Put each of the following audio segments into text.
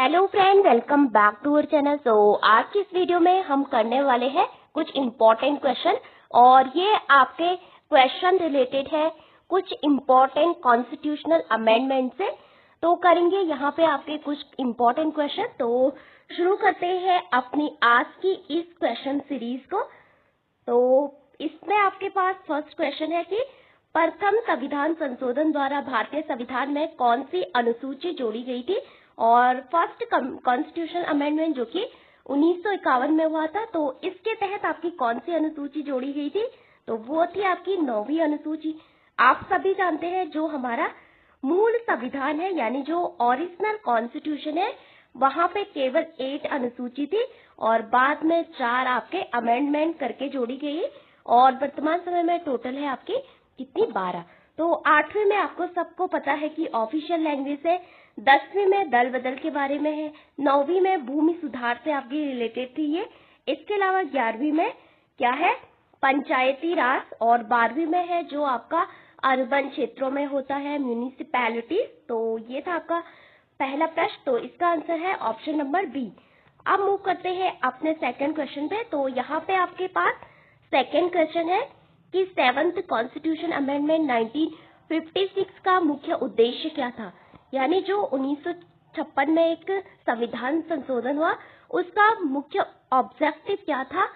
Hello friend, welcome back to our channel. आज की इस वीडियो में हम करने वाले हैं कुछ इम्पोर्टेंट क्वेश्चन और ये आपके क्वेश्चन रिलेटेड है कुछ इम्पोर्टेंट कॉन्स्टिट्यूशनल अमेंडमेंट से। तो करेंगे यहाँ पे आपके कुछ इम्पोर्टेंट क्वेश्चन। तो शुरू करते हैं अपनी आज की इस क्वेश्चन सीरीज को। तो इसमें आपके पास फर्स्ट क्वेश्चन है कि प्रथम संविधान संशोधन द्वारा भारतीय संविधान में कौन सी अनुसूची जोड़ी गई थी। और फर्स्ट कॉन्स्टिट्यूशन अमेंडमेंट जो कि 1951 में हुआ था, तो इसके तहत आपकी कौन सी अनुसूची जोड़ी गई थी, तो वो थी आपकी 9वीं अनुसूची। आप सभी जानते हैं जो हमारा मूल संविधान है यानी जो ओरिजिनल कॉन्स्टिट्यूशन है वहां पे केवल 8 अनुसूची थी और बाद में 4 आपके अमेंडमेंट करके जोड़ी गई और वर्तमान समय में टोटल है आपकी कितनी 12। तो 8वीं में आपको सबको पता है कि ऑफिशियल लैंग्वेज है, 10वीं में दल बदल के बारे में है, 9वीं में भूमि सुधार से आपकी रिलेटेड थी ये। इसके अलावा 11वीं में क्या है, पंचायती राज, और 12वीं में है जो आपका अर्बन क्षेत्रों में होता है, म्यूनिसिपैलिटी। तो ये था आपका पहला प्रश्न, तो इसका आंसर है ऑप्शन नंबर बी। अब मूव करते हैं अपने सेकंड क्वेश्चन पे। तो यहाँ पे आपके पास सेकंड क्वेश्चन है कि 7th कॉन्स्टिट्यूशन अमेंडमेंट 1956 का मुख्य उद्देश्य क्या था, यानी जो 1956 में एक संविधान संशोधन हुआ उसका मुख्य ऑब्जेक्टिव क्या था।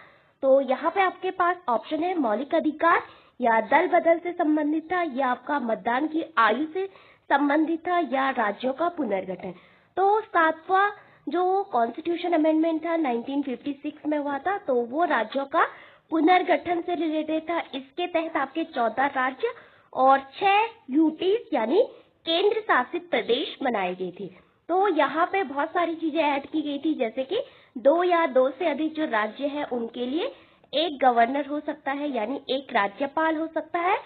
तो यहाँ पे आपके पास ऑप्शन है मौलिक अधिकार, या दल बदल से संबंधित था, या आपका मतदान की आयु से संबंधित था, या राज्यों का पुनर्गठन। तो 7वां जो कॉन्स्टिट्यूशन अमेंडमेंट था 1956 में हुआ था, तो वो राज्यों का पुनर्गठन से रिलेटेड था। इसके तहत आपके 14 राज्य और 6 यूटीज यानी केंद्र शासित प्रदेश बनाए गए थे। तो यहाँ पे बहुत सारी चीजें ऐड की गई थी, जैसे कि 2 या 2 से अधिक जो राज्य है उनके लिए एक गवर्नर हो सकता है यानी एक राज्यपाल हो सकता है।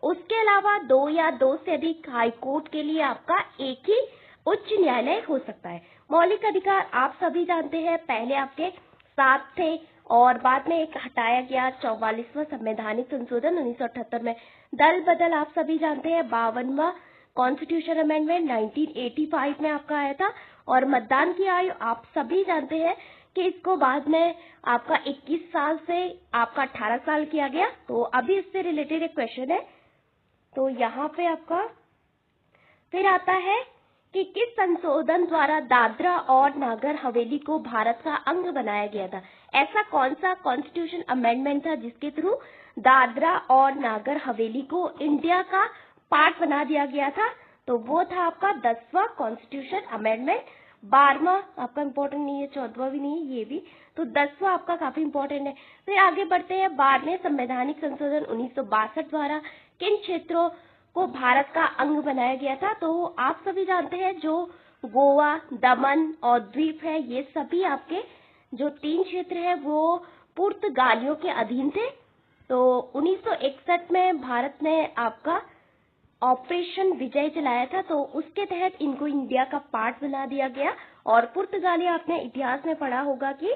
उसके अलावा 2 या 2 से अधिक हाई कोर्ट के लिए आपका एक ही उच्च न्यायालय हो सकता है। मौलिक अधिकार आप सभी जानते हैं, पहले आपके 7 थे और बाद में एक हटाया गया 44वां संवैधानिक संशोधन 1978 में। दल बदल आप सभी जानते हैं, 52वां कॉन्स्टिट्यूशन अमेंडमेंट 1985 में आपका आया था। और मतदान की आयु आप सभी जानते हैं कि इसको बाद में आपका 21 साल से आपका 18 साल किया गया। तो अभी इससे रिलेटेड एक क्वेश्चन है। तो यहाँ पे आपका फिर आता है कि किस संशोधन द्वारा दादरा और नागर हवेली को भारत का अंग बनाया गया था। ऐसा कौन सा कॉन्स्टिट्यूशन अमेंडमेंट था जिसके थ्रू दादरा और नागर हवेली को इंडिया का पार्ट बना दिया गया था। तो वो था आपका 10वां कॉन्स्टिट्यूशन अमेंडमेंट। 12वां आपका इम्पोर्टेंट नहीं है, 14वां भी नहीं है, ये भी। तो 10वां आपका काफी इम्पोर्टेंट है। फिर आगे बढ़ते हैं, 12वें संवैधानिक संशोधन 1962 द्वारा किन क्षेत्रों को भारत का अंग बनाया गया था। तो आप सभी जानते हैं जो गोवा, दमन और द्वीप है, ये सभी आपके जो 3 क्षेत्र है वो पुर्तगालियों के अधीन थे। तो 1961 में भारत ने आपका ऑपरेशन विजय चलाया था, तो उसके तहत इनको इंडिया का पार्ट बना दिया गया। और पुर्तगाली आपने इतिहास में पढ़ा होगा कि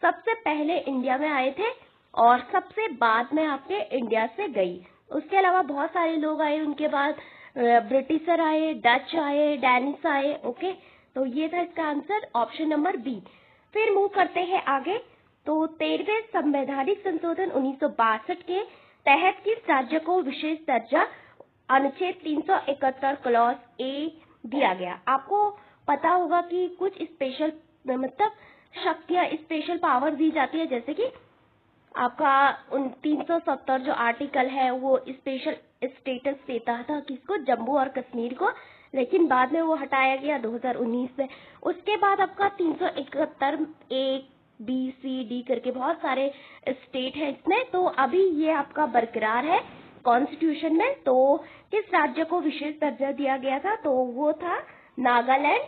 सबसे पहले इंडिया में आए थे और सबसे बाद में आपके इंडिया से गई। उसके अलावा बहुत सारे लोग आए उनके बाद, ब्रिटिशर आए, डच आए, डैनिश आए। ओके, तो ये था इसका आंसर ऑप्शन नंबर बी। फिर मूव करते हैं आगे। तो 13वें संवैधानिक संशोधन 1962 के तहत किस राज्य को विशेष दर्जा अनुच्छेद 371 क्लॉज ए दिया गया। आपको पता होगा कि कुछ स्पेशल मतलब शक्तियां, स्पेशल पावर दी जाती है, जैसे कि आपका 370 जो आर्टिकल है वो स्पेशल स्टेटस देता था किसको, जम्मू और कश्मीर को, लेकिन बाद में वो हटाया गया 2019 में। उसके बाद आपका 371 ए बी सी डी करके बहुत सारे स्टेट है इसमें, तो अभी ये आपका बरकरार है कॉन्स्टिट्यूशन में। तो किस राज्य को विशेष दर्जा दिया गया था, तो वो था नागालैंड।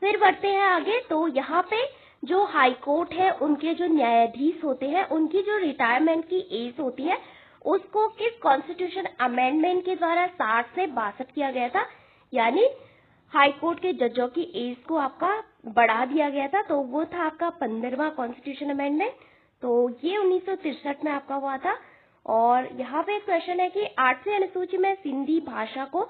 फिर बढ़ते हैं आगे। तो यहाँ पे जो हाई कोर्ट है उनके जो न्यायाधीश होते हैं उनकी जो रिटायरमेंट की एज होती है उसको किस कॉन्स्टिट्यूशन अमेंडमेंट के द्वारा 60 से 62 किया गया था, यानी हाई कोर्ट के जजों की एज को आपका बढ़ा दिया गया था। तो वो था आपका 15वां कॉन्स्टिट्यूशन अमेंडमेंट। तो ये 1963 में आपका हुआ था। और यहाँ पे क्वेश्चन है कि 8वीं अनुसूची में सिंधी भाषा को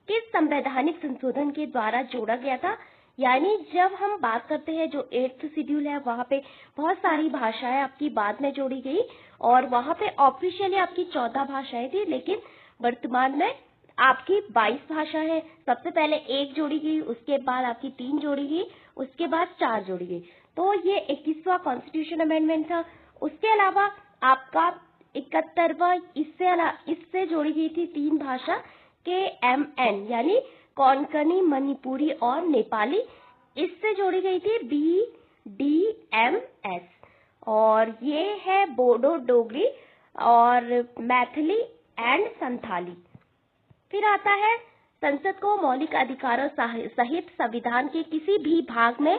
किस संवैधानिक संशोधन के द्वारा जोड़ा गया था। यानी जब हम बात करते हैं जो 8th शेड्यूल है वहाँ पे बहुत सारी भाषाएं आपकी बाद में जोड़ी गई और वहाँ पे ऑफिशियली आपकी 14 भाषाएं थी, लेकिन वर्तमान में आपकी 22 भाषा है। सबसे पहले 1 जोड़ी गई, उसके बाद आपकी 3 जोड़ी गई, उसके बाद 4 जोड़ी गई। तो ये 21वां कॉन्स्टिट्यूशन अमेंडमेंट था। उसके अलावा आपका 71वां इससे जोड़ी गई थी 3 भाषा KMN यानी कोंकणी, मणिपुरी और नेपाली। इससे जोड़ी गई थी BDMS और ये है बोडो डोगरी और मैथिली एंड संथाली। फिर आता है संसद को मौलिक अधिकारों सहित संविधान के किसी भी भाग में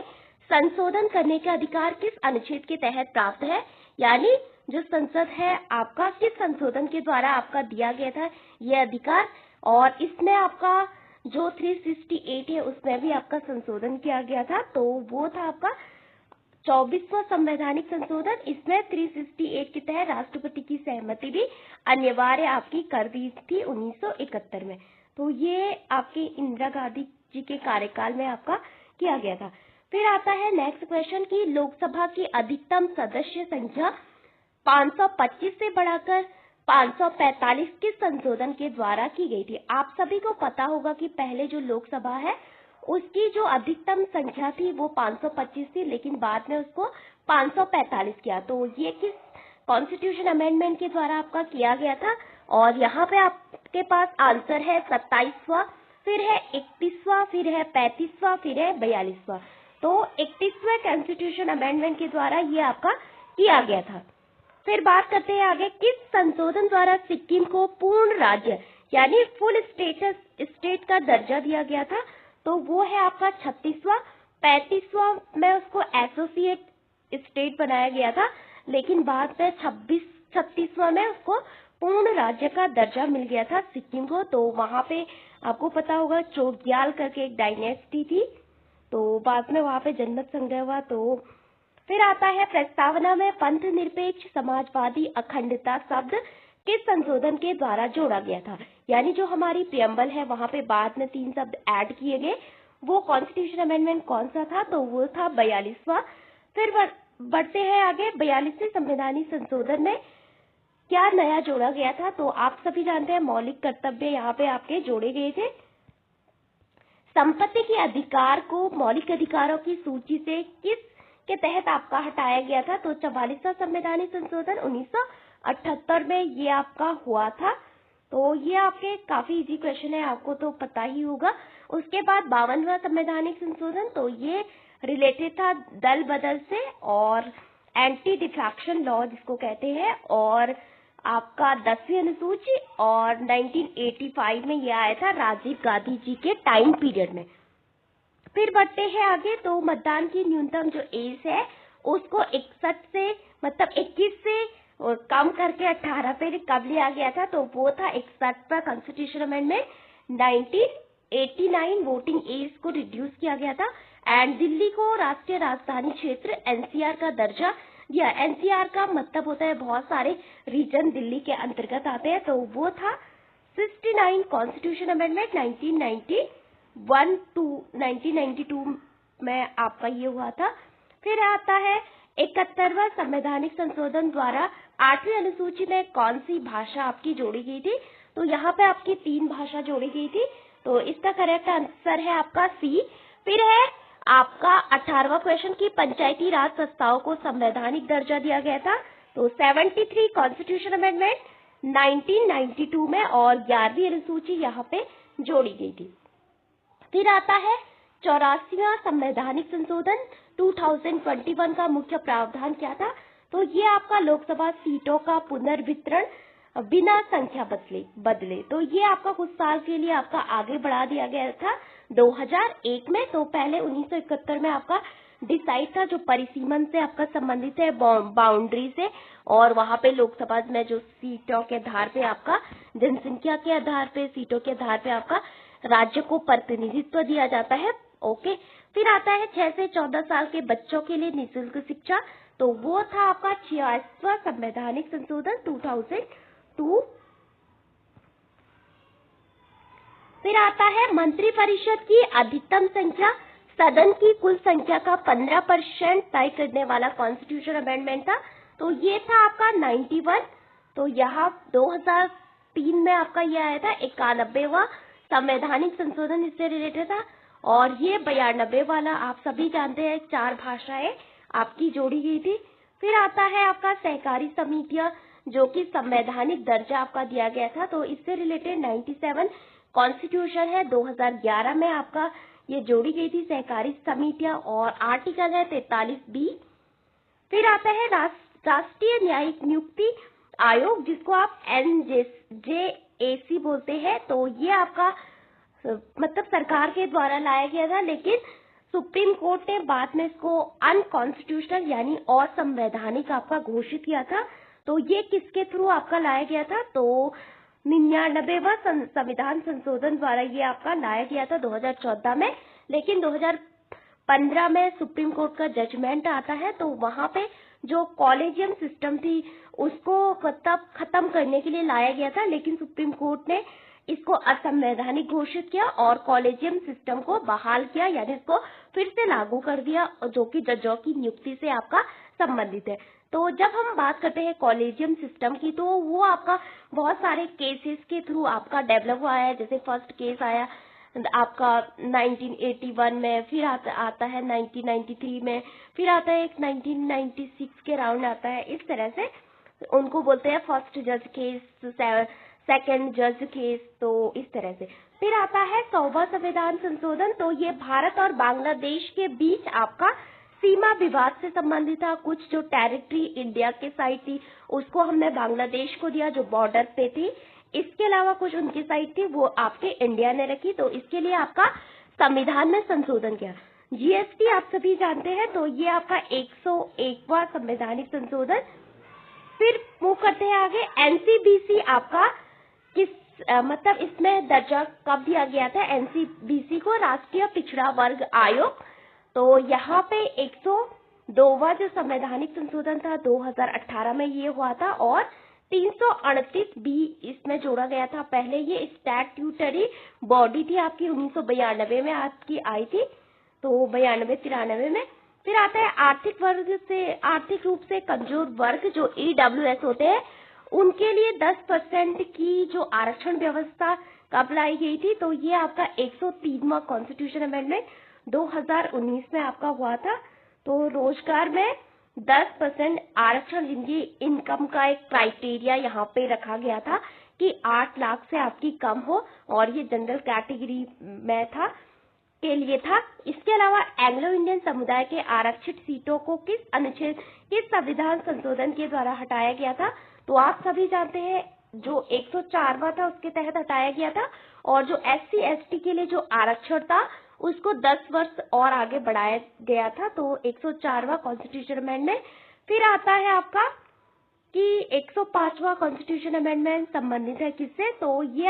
संशोधन करने का अधिकार किस अनुच्छेद के तहत प्राप्त है। यानी जो संसद है आपका किस संशोधन के द्वारा आपका दिया गया था ये अधिकार, और इसमें आपका जो 368 है उसमें भी आपका संशोधन किया गया था। तो वो था आपका 24वां संवैधानिक संशोधन। इसमें 368 के तहत राष्ट्रपति की सहमति भी अनिवार्य आपकी कर दी थी 1971 में। तो ये आपके इंदिरा गांधी जी के कार्यकाल में आपका किया गया था। फिर आता है नेक्स्ट क्वेश्चन की लोकसभा की अधिकतम सदस्य संख्या 525 से बढ़ाकर 545 किस संशोधन के द्वारा की गई थी। आप सभी को पता होगा कि पहले जो लोकसभा है उसकी जो अधिकतम संख्या थी वो 525 थी, लेकिन बाद में उसको 545 किया। तो ये किस कॉन्स्टिट्यूशन अमेंडमेंट के द्वारा आपका किया गया था। और यहाँ पे आपके पास आंसर है 27वां, फिर है 31वां, फिर है 35वां, फिर है 42वां। तो 31वें कॉन्स्टिट्यूशन अमेंडमेंट के द्वारा ये आपका किया गया था। फिर बात करते हैं आगे किस संशोधन द्वारा सिक्किम को पूर्ण राज्य यानी फुल स्टेट का दर्जा दिया गया था। तो वो है आपका 36वां। 35वां में उसको एसोसिएट स्टेट बनाया गया था, लेकिन बाद में 36वां में उसको पूर्ण राज्य का दर्जा मिल गया था सिक्किम को। तो वहां पे आपको पता होगा चोग्याल करके एक डायनेस्टी थी, तो बाद में वहां पे जनमत संग्रह हुआ। तो फिर आता है प्रस्तावना में पंथ निरपेक्ष समाजवादी अखंडता शब्द किस संशोधन के द्वारा जोड़ा गया था। यानी जो हमारी प्रियम्बल है वहां पे बाद में 3 शब्द ऐड किए गए। वो कॉन्स्टिट्यूशन अमेंडमेंट कौन सा था, तो वो था 42वां। फिर बढ़ते हैं आगे 42वें संवैधानिक संशोधन में क्या नया जोड़ा गया था। तो आप सभी जानते हैं मौलिक कर्तव्य यहाँ पे आपके जोड़े गए थे। संपत्ति के अधिकार को मौलिक अधिकारों की सूची से किस के तहत आपका हटाया गया था। तो 44वां संवैधानिक संशोधन 1978 में ये आपका हुआ था। तो ये आपके काफी इजी क्वेश्चन है, आपको तो पता ही होगा। उसके बाद 52वां संवैधानिक संशोधन, तो ये रिलेटेड था दल बदल से और एंटी डिफेक्शन लॉ जिसको कहते हैं, और आपका 10वीं अनुसूची, और 1985 में ये आया था राजीव गांधी जी के टाइम पीरियड में। फिर बढ़ते हैं आगे। तो मतदान की न्यूनतम जो एज है उसको 61 से मतलब 21 से कम करके 18 पे कब लिया गया था। तो वो था 61 पर कॉन्स्टिट्यूशन अमेंडमेंट 1989 वोटिंग एज को रिड्यूस किया गया था। एंड दिल्ली को राष्ट्रीय राजधानी क्षेत्र NCR का दर्जा दिया। NCR का मतलब होता है बहुत सारे रीजन दिल्ली के अंतर्गत आते हैं। तो वो था 69 कॉन्स्टिट्यूशन अमेंडमेंट 1992 में आपका ये हुआ था। फिर आता है 71वां संवैधानिक संशोधन द्वारा 8वीं अनुसूची में कौन सी भाषा आपकी जोड़ी गई थी। तो यहाँ पे आपकी 3 भाषा जोड़ी गई थी। तो इसका करेक्ट आंसर है आपका सी। फिर है आपका 18वां क्वेश्चन की पंचायती राज संस्थाओं को संवैधानिक दर्जा दिया गया था। तो 73 कॉन्स्टिट्यूशन अमेंडमेंट 1992 में और 11वीं अनुसूची यहाँ पे जोड़ी गई थी। फिर आता है 84वां संवैधानिक संशोधन 2021 का मुख्य प्रावधान क्या था। तो ये आपका लोकसभा सीटों का पुनर्वितरण बिना संख्या बदले। तो ये आपका कुछ साल के लिए आपका आगे बढ़ा दिया गया था 2001 में। तो पहले 1971 में आपका डिसाइड था जो परिसीमन से आपका संबंधित है बाउंड्री से, और वहां पे लोकसभा में जो सीटों के आधार पे आपका जनसंख्या के आधार पे सीटों के आधार पे आपका राज्य को प्रतिनिधित्व दिया जाता है। ओके। फिर आता है 6 से 14 साल के बच्चों के लिए निःशुल्क शिक्षा। तो वो था आपका 86वां संवैधानिक संशोधन 2002। फिर आता है मंत्री परिषद की अधिकतम संख्या सदन की कुल संख्या का 15% तय करने वाला कॉन्स्टिट्यूशन अमेंडमेंट था। तो ये था आपका 91। तो यहाँ 2003 में आपका ये आया था 91वां संवैधानिक संशोधन, इससे रिलेटेड था। और ये 92 वाला आप सभी जानते हैं 4 भाषाएं आपकी जोड़ी गई थी। फिर आता है आपका सहकारी समितियां, जो कि संवैधानिक दर्जा आपका दिया गया था, तो इससे रिलेटेड 97 कॉन्स्टिट्यूशन है 2011 में आपका ये जोड़ी गई थी सहकारी समितियां, और आर्टिकल है 43B। फिर आता है राष्ट्रीय न्यायिक नियुक्ति आयोग, जिसको आप NJAC बोलते हैं। तो ये आपका मतलब सरकार के द्वारा लाया गया था, लेकिन सुप्रीम कोर्ट ने बाद में इसको अनकॉन्स्टिट्यूशनल यानी असंवैधानिक आपका घोषित किया था। तो ये किसके थ्रू आपका लाया गया था? तो 99वां संविधान संशोधन द्वारा ये आपका लाया गया था 2014 में। लेकिन 2015 में सुप्रीम कोर्ट का जजमेंट आता है, तो वहां पे जो कॉलेजियम सिस्टम थी उसको मतलब खत्म करने के लिए लाया गया था, लेकिन सुप्रीम कोर्ट ने इसको असंवैधानिक घोषित किया और कॉलेजियम सिस्टम को बहाल किया, यानी इसको फिर से लागू कर दिया, जो कि जजों की नियुक्ति से आपका संबंधित है। तो जब हम बात करते हैं कॉलेजियम सिस्टम की, तो वो आपका बहुत सारे केसेस के थ्रू आपका डेवलप हुआ है। जैसे फर्स्ट केस आया आपका 1981 में, फिर आता है 1993 में, फिर आता है एक 1996 के राउंड आता है। इस तरह से उनको बोलते हैं फर्स्ट जज केस, सेकंड जज केस, तो इस तरह से। फिर आता है 100वां संविधान संशोधन। तो ये भारत और बांग्लादेश के बीच आपका सीमा विवाद से संबंधित था। कुछ जो टेरिटरी इंडिया के साइड थी उसको हमने बांग्लादेश को दिया, जो बॉर्डर पे थी। इसके अलावा कुछ उनकी साइड थी वो आपके इंडिया ने रखी, तो इसके लिए आपका संविधान में संशोधन किया। GST आप सभी जानते हैं, तो ये आपका 101वां संवैधानिक संशोधन। फिर मूव करते हैं आगे। NCBC आपका किस मतलब इसमें दर्जा कब दिया गया था NCBC को? राष्ट्रीय पिछड़ा वर्ग आयोग। तो यहाँ पे 102वां जो संवैधानिक संशोधन था 2018 में ये हुआ था, और 338B इसमें जोड़ा गया था। पहले ये स्टैट्यूटरी बॉडी थी आपकी 1992 में आपकी आई थी, तो 92-93 में। फिर आता है आर्थिक रूप से कमजोर वर्ग, जो EWS होते हैं, उनके लिए 10% की जो आरक्षण व्यवस्था कब लाई गई थी? तो ये आपका 103वां कॉन्स्टिट्यूशन अमेंडमेंट 2019 में आपका हुआ था। तो रोजगार में 10% आरक्षण, जिनकी इनकम का एक क्राइटेरिया यहाँ पे रखा गया था कि 8 लाख से आपकी कम हो, और ये जनरल कैटेगरी में था के लिए था। इसके अलावा एंग्लो इंडियन समुदाय के आरक्षित सीटों को किस संविधान संशोधन के द्वारा हटाया गया था? तो आप सभी जानते हैं जो 104वां था उसके तहत हटाया गया था, और जो SC ST के लिए जो आरक्षण था उसको 10 वर्ष और आगे बढ़ाया गया था, तो 104वां कॉन्स्टिट्यूशन अमेंडमेंट। फिर आता है आपका कि 105वां कॉन्स्टिट्यूशन अमेंडमेंट संबंधित है किससे? तो ये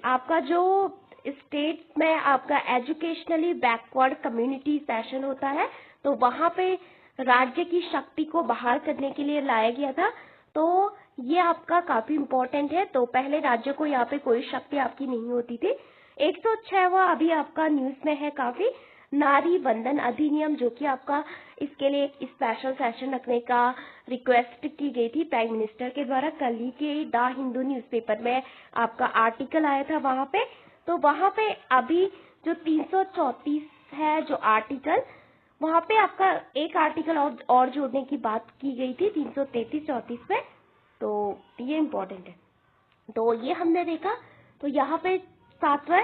आपका जो स्टेट में आपका एजुकेशनली बैकवर्ड कम्युनिटी सेशन होता है, तो वहां पे राज्य की शक्ति को बहाल करने के लिए लाया गया था। तो ये आपका काफी इम्पोर्टेंट है। तो पहले राज्य को यहाँ पे कोई शक्ति आपकी नहीं होती थी। 106वां अभी आपका न्यूज में है काफी, नारी वंदन अधिनियम, जो कि आपका इसके लिए एक स्पेशल सेशन रखने का रिक्वेस्ट की गई थी प्राइम मिनिस्टर के द्वारा। कल ही के द हिंदू न्यूज़पेपर में आपका आर्टिकल आया था वहां पे। तो वहां पे अभी जो 334 है जो आर्टिकल, वहां पे आपका एक आर्टिकल और जोड़ने की बात की गई थी 333-34 में, तो ये इम्पोर्टेंट है। तो ये हमने देखा। तो यहाँ पे 7वां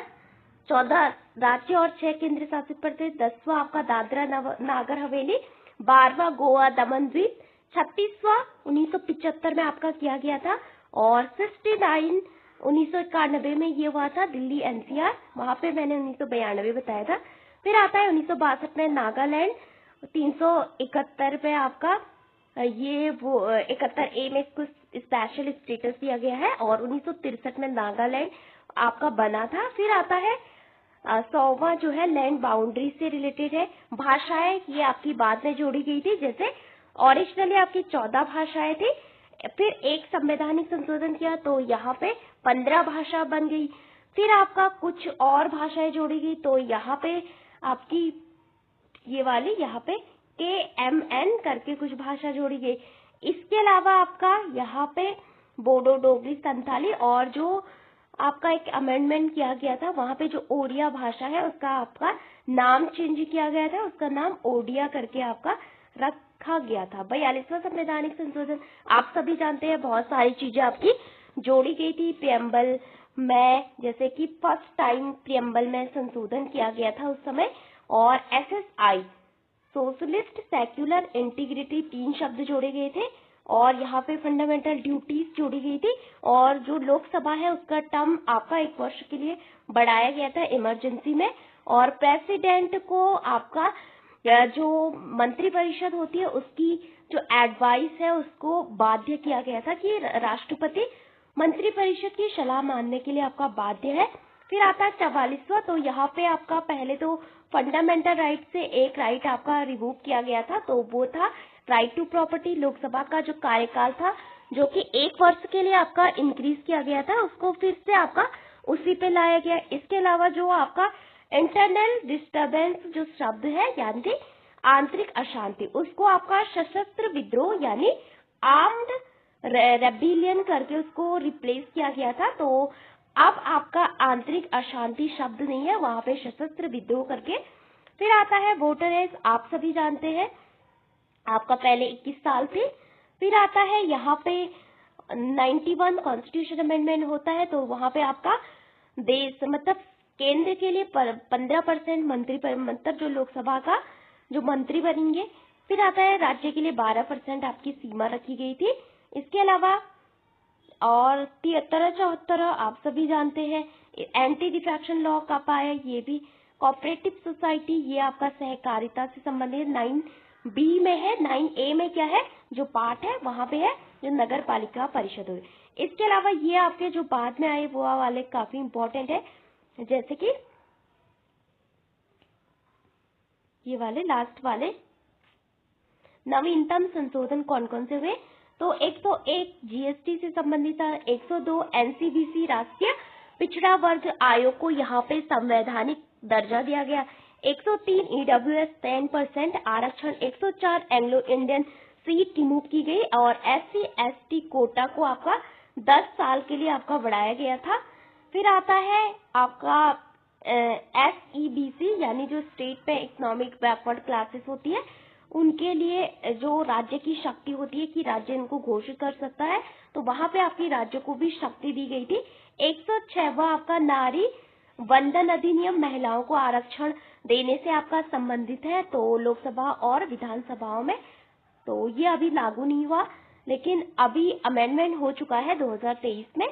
14 राज्य और 6 केंद्र शासित प्रदेश, 10वां आपका दादरा नागर हवेली, 12वां गोवा दमन द्वीप, 36वां 1975 में आपका किया गया था, और 69 1991 में ये हुआ था दिल्ली NCR, वहां पे मैंने 1992 बताया था। फिर आता है 1962 में नागालैंड, 371 में आपका ये वो 71A में इसको स्पेशल स्टेटस दिया गया है, और 1963 में नागालैंड आपका बना था। फिर आता है 100वां जो है लैंड बाउंड्री से रिलेटेड है। भाषाएं ये आपकी बाद में जोड़ी गई थी, जैसे ओरिजिनली आपकी 14 भाषाएं थी, फिर एक संवैधानिक संशोधन किया तो यहाँ पे 15 भाषा बन गई। फिर आपका कुछ और भाषाएं जोड़ी गई, तो यहाँ पे आपकी ये वाली यहाँ पे KMN करके कुछ भाषा जोड़ी गई। इसके अलावा आपका यहाँ पे बोडो, डोगरी, संथाली और जो आपका एक अमेंडमेंट किया गया था, वहां पे जो ओडिया भाषा है उसका आपका नाम चेंज किया गया था, उसका नाम ओडिया करके आपका रखा गया था। 42वां संवैधानिक संशोधन आप सभी जानते हैं, बहुत सारी चीजें आपकी जोड़ी गई थी प्रियम्बल में, जैसे कि फर्स्ट टाइम प्रियम्बल में संशोधन किया गया था उस समय, और SSI सोशलिस्ट सेक्युलर इंटीग्रिटी 3 शब्द जोड़े गए थे, और यहाँ पे फंडामेंटल ड्यूटीज जोड़ी गई थी, और जो लोकसभा है उसका टर्म आपका 1 वर्ष के लिए बढ़ाया गया था इमरजेंसी में, और प्रेसिडेंट को आपका जो मंत्रिपरिषद होती है उसकी जो एडवाइस है उसको बाध्य किया गया था कि राष्ट्रपति मंत्रिपरिषद की सलाह मानने के लिए आपका बाध्य है। फिर आता है 44वां, तो यहाँ पे आपका पहले तो फंडामेंटल राइट से एक राइट आपका रिमूव किया गया था, तो वो था राइट टू प्रॉपर्टी। लोकसभा का जो कार्यकाल था जो कि 1 वर्ष के लिए आपका इंक्रीज किया गया था, उसको फिर से आपका उसी पे लाया गया। इसके अलावा जो आपका इंटरनल डिस्टर्बेंस जो शब्द है यानी कि आंतरिक अशांति, उसको आपका सशस्त्र विद्रोह यानी आर्म्ड रेबिलियन करके उसको रिप्लेस किया गया था। तो अब आपका आंतरिक अशांति शब्द नहीं है, वहां पे सशस्त्र विद्रोह करके। फिर आता है वोटर एज, आप सभी जानते हैं आपका पहले 21 साल थे। फिर आता है यहाँ पे 91 कॉन्स्टिट्यूशन अमेंडमेंट होता है, तो वहां पे आपका देश मतलब केंद्र के लिए 15% मंत्री मतलब जो लोकसभा का जो मंत्री बनेंगे। फिर आता है राज्य के लिए 12% आपकी सीमा रखी गई थी। इसके अलावा और 73-74 आप सभी जानते हैं एंटी डिफेक्शन लॉ कब आया, ये भी कोऑपरेटिव सोसाइटी, ये आपका सहकारिता से संबंधित 9B में है। 9A में क्या है, जो पार्ट है वहां पे है जो नगर पालिका परिषद हुई। इसके अलावा ये आपके जो बाद में आए वो वाले काफी इंपॉर्टेंट है, जैसे कि ये वाले लास्ट वाले नवीनतम संशोधन कौन कौन से हुए, तो 101 GST से संबंधित था, 102 NCBC राष्ट्रीय पिछड़ा वर्ग आयोग को यहाँ पे संवैधानिक दर्जा दिया गया, 103 EWS 10% आरक्षण, 104 एंग्लो इंडियन सीट रिमूव की गई, और SC/ST कोटा को आपका 10 साल के लिए आपका बढ़ाया गया था। फिर आता है आपका SEBC यानी जो स्टेट पे इकोनॉमिक बैकवर्ड क्लासेस होती है उनके लिए जो राज्य की शक्ति होती है कि राज्य इनको घोषित कर सकता है, तो वहां पे आपकी राज्य को भी शक्ति दी गई थी। 106वां आपका नारी वंदन अधिनियम महिलाओं को आरक्षण देने से आपका संबंधित है, तो लोकसभा और विधानसभाओं में, तो ये अभी लागू नहीं हुआ, लेकिन अभी अमेंडमेंट हो चुका है 2023 में।